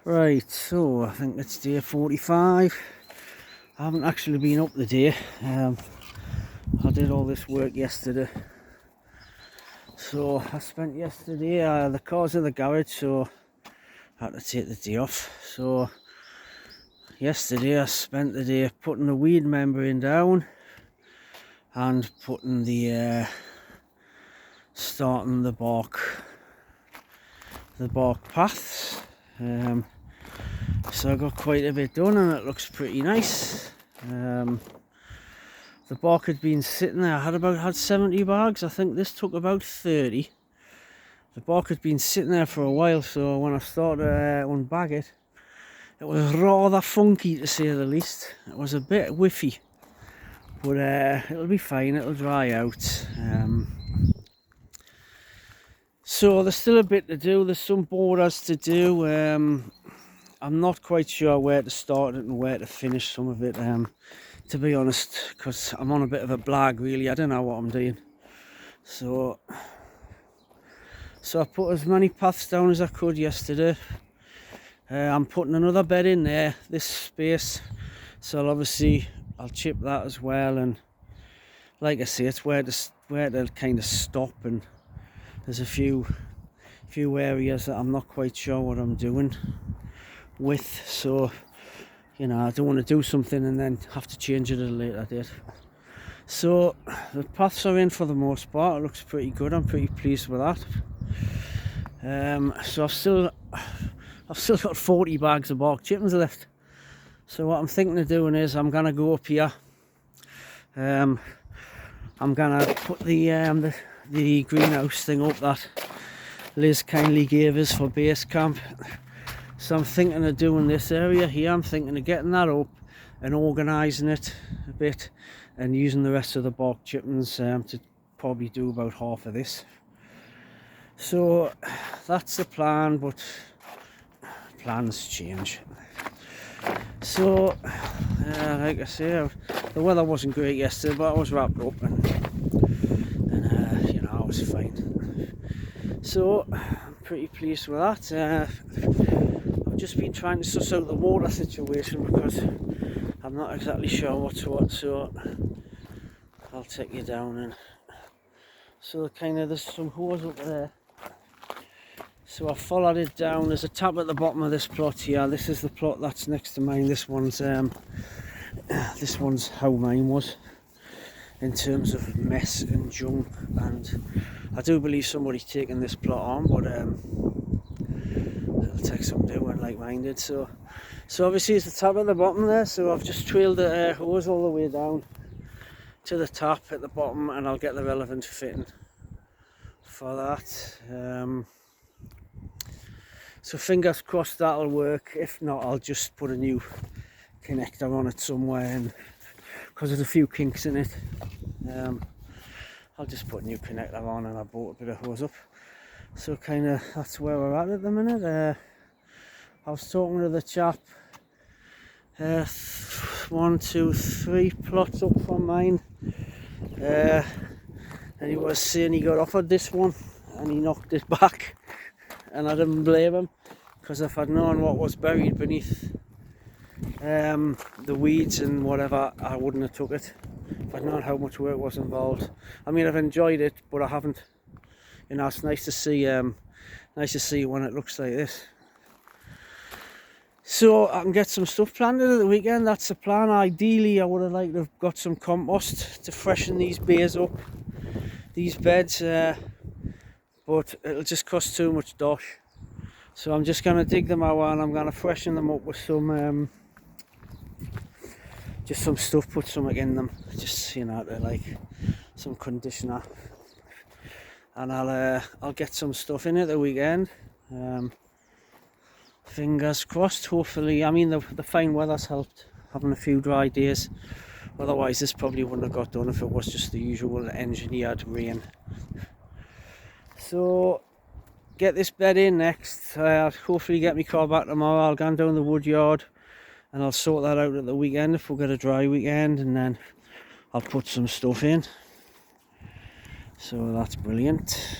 Right, so I think it's day 45. I haven't actually been up the day. I did all this work yesterday. So I spent yesterday, the car's in the garage, so I had to take the day off. So yesterday I spent the day putting the weed membrane down and putting the starting the bark paths. So I got quite a bit done and it looks pretty nice. The bark had been sitting there. I had 70 bags. I think this took about 30. The bark had been sitting there for a while, so when I started to unbag it, it was rather funky to say the least. It was a bit whiffy, but it'll be fine. It'll dry out. So there's still a bit to do. There's some borders to do. I'm not quite sure where to start it and where to finish some of it, to be honest, because I'm on a bit of a blag really. I don't know what I'm doing. So I put as many paths down as I could yesterday. I'm putting another bed in there, this space, so I'll chip that as well, and like I say, it's where to kind of stop, and there's a few areas that I'm not quite sure what I'm doing with, so I don't want to do something and then have to change it at a later date. So the paths are in for the most part. It looks pretty good. I'm pretty pleased with that. So I've still got 40 bags of bark chippings left. So what I'm thinking of doing is I'm gonna go up here. I'm gonna put the greenhouse thing up that Liz kindly gave us for base camp. So I'm thinking of doing this area here. I'm thinking of getting that up and organising it a bit and using the rest of the bark chippings to probably do about half of this. So that's the plan, but plans change. So like I say, the weather wasn't great yesterday, but I was wrapped up and I was fine. So I'm pretty pleased with that. I've just been trying to suss out the water situation because I'm not exactly sure what's what, so I'll take you down. And so there's some hose up there, so I followed it down. There's a tap at the bottom of this plot here. This is the plot that's next to mine. This one's how mine was in terms of mess and junk, and I do believe somebody's taken this plot on, but it'll take some doing like mine did. So obviously it's the tap at the bottom there, so I've just trailed the hose all the way down to the tap at the bottom, and I'll get the relevant fitting for that. So fingers crossed that'll work. If not, I'll just put a new connector on it somewhere, and because there's a few kinks in it, I'll just put a new connector on, and I bought a bit of hose up. So that's where we're at the minute. I was talking to the chap 1, 2, 3 plots up from mine, and he was saying he got offered this one and he knocked it back, and I didn't blame him, because if I'd known what was buried beneath the weeds and whatever, I wouldn't have took it. If I'd known how much work was involved. I mean, I've enjoyed it, but I haven't. It's nice to see when it looks like this. So I can get some stuff planted at the weekend. That's the plan. Ideally, I would have liked to have got some compost to freshen these bays up, these beds, but it'll just cost too much dosh. So I'm just going to dig them out and I'm going to freshen them up with some just some stuff, put something in them, just to like some conditioner, and I'll get some stuff in at the weekend. Fingers crossed. Hopefully, I mean the fine weather's helped, having a few dry days. Otherwise this probably wouldn't have got done if it was just the usual engineered rain. So get this bed in next. Hopefully get my car back tomorrow. I'll go down the wood yard and I'll sort that out at the weekend if we'll get a dry weekend, and then I'll put some stuff in. So that's brilliant.